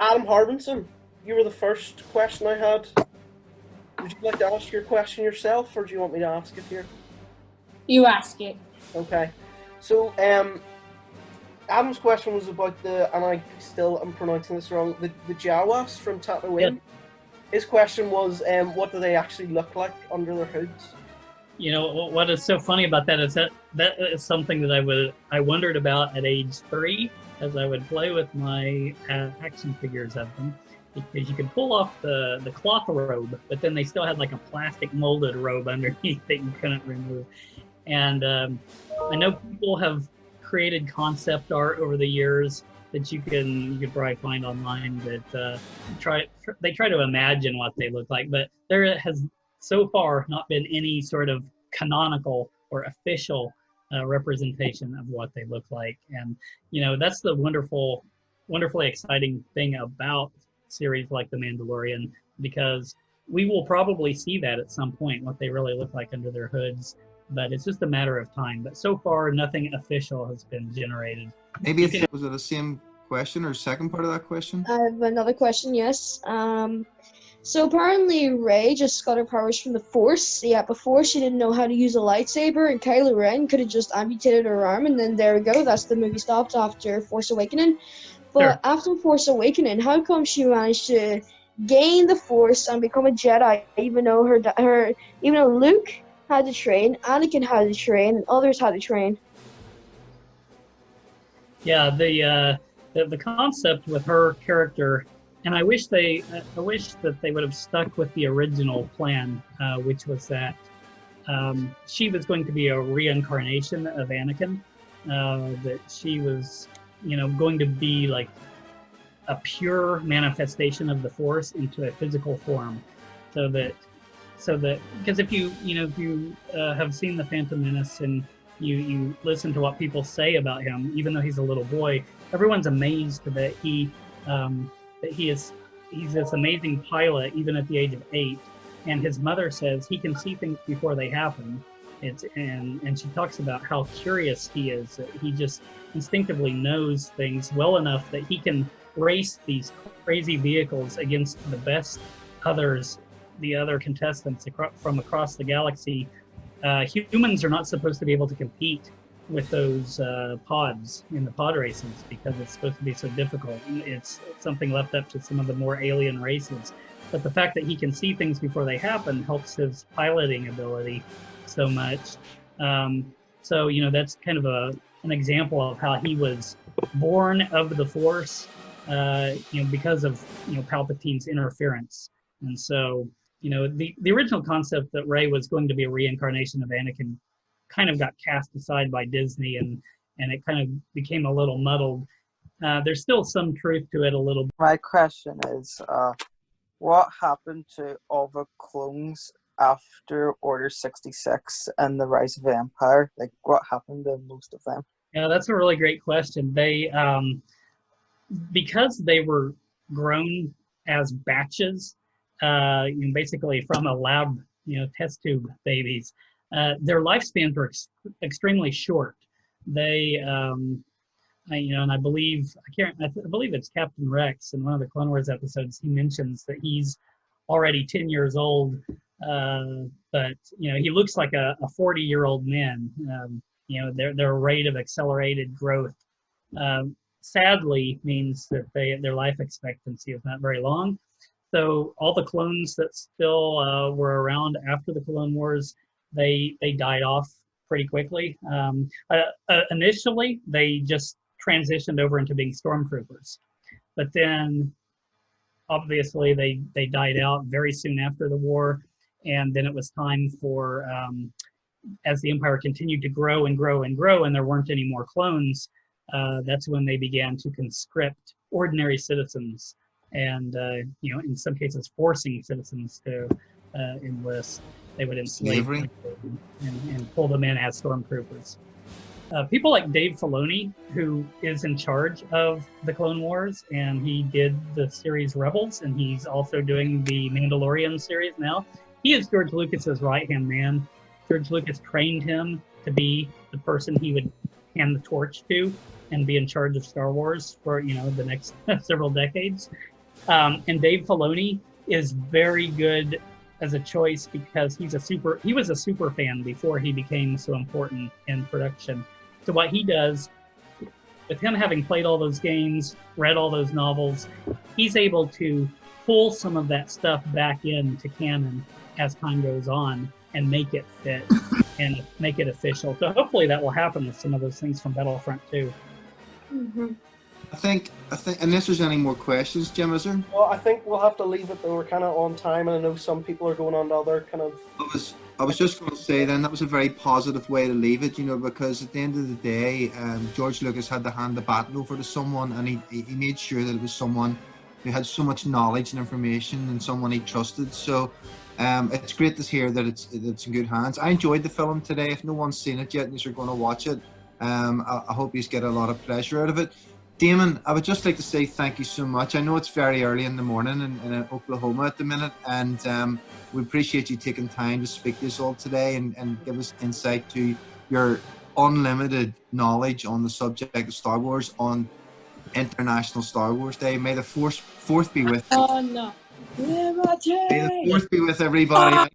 Adam Harbinson, you were the first question I had. Would you like to ask your question yourself, or do you want me to ask it here? You ask it. Okay. So, Adam's question was about and I still am pronouncing this wrong, the Jawas from Tatooine. Yeah. His question was, what do they actually look like under their hoods? You know, what is so funny about that is that is something that I wondered about at age 3, as I would play with my action figures of them, because you could pull off the cloth robe, but then they still had like a plastic molded robe underneath that you couldn't remove. And I know people have created concept art over the years that you could probably find online that they try to imagine what they look like, but there has so far not been any sort of canonical or official representation of what they look like. And that's the wonderfully exciting thing about series like The Mandalorian, because we will probably see that at some point, what they really look like under their hoods, but it's just a matter of time. But so far, nothing official has been generated. Maybe was it the same question or second part of that question? I have another question, yes. So apparently Rey just got her powers from the Force, yet before she didn't know how to use a lightsaber, and Kylo Ren could have just amputated her arm, and then there we go, that's the movie stopped after Force Awakening. But Sure. After Force Awakening, how come she managed to gain the Force and become a Jedi, even though even though Luke had to train, Anakin had to train, and others had to train? Yeah, the concept with her character, and I wish that they would have stuck with the original plan, which was that she was going to be a reincarnation of Anakin, that she was, going to be like a pure manifestation of the Force into a physical form, so that because if you have seen The Phantom Menace and you listen to what people say about him, even though he's a little boy, everyone's amazed that he's this amazing pilot even at the age of 8, and his mother says he can see things before they happen. And she talks about how curious he is, that he just instinctivly knows things well enough that he can race these crazy vehicles against the best the other contestants from across the galaxy. Humans are not supposed to be able to compete with those pods in the pod races because it's supposed to be so difficult. It's something left up to some of the more alien races. But the fact that he can see things before they happen helps his piloting ability so much. So that's kind of an example of how he was born of the Force, because of Palpatine's interference. And so the original concept that Rey was going to be a reincarnation of Anakin kind of got cast aside by Disney, and it kind of became a little muddled. There's still some truth to it a little bit. My question is, what happened to all the clones after Order 66 and the Rise of the Empire? Like, what happened to most of them? Yeah, that's a really great question. They, because they were grown as batches, basically from a lab, test tube babies, their lifespans were extremely short. They, and I believe it's Captain Rex in one of the Clone Wars episodes. He mentions that he's already 10 years old, but he looks like a 40-year-old man. Their rate of accelerated growth, sadly, means that their life expectancy is not very long. So all the clones that still were around after the Clone Wars, they died off pretty quickly. Initially, they just transitioned over into being stormtroopers, but then obviously they died out very soon after the war, and then it was time for, as the Empire continued to grow and grow and grow, and there weren't any more clones, that's when they began to conscript ordinary citizens, and in some cases forcing citizens to enlist. They would enslave them and pull them in as stormtroopers. People like Dave Filoni, who is in charge of the Clone Wars, and he did the series Rebels, and he's also doing the Mandalorian series now. He is George Lucas's right-hand man. George Lucas trained him to be the person he would hand the torch to and be in charge of Star Wars for, you know, the next several decades. And Dave Filoni is very good as a choice because he was a super fan before he became so important in production. So what he does, with him having played all those games, read all those novels, he's able to pull some of that stuff back into canon as time goes on and make it fit and make it official. So hopefully that will happen with some of those things from Battlefront 2. Mm-hmm. I think, unless there's any more questions, Jim, is there? Well, I think we'll have to leave it though. We're kind of on time, and I know some people are going on to other kind of. I was just going to say then that was a very positive way to leave it, you know, because at the end of the day, George Lucas had to hand the baton over to someone, and he made sure that it was someone who had so much knowledge and information and someone he trusted. So it's great to hear that it's in good hands. I enjoyed the film today. If no one's seen it yet and you're going to watch it, I hope you get a lot of pleasure out of it. Damon, I would just like to say thank you so much. I know it's very early in the morning in Oklahoma at the minute, and we appreciate you taking time to speak to us all today and give us insight to your unlimited knowledge on the subject of Star Wars on International Star Wars Day. May the fourth be with you. Oh no. May the fourth be with everybody.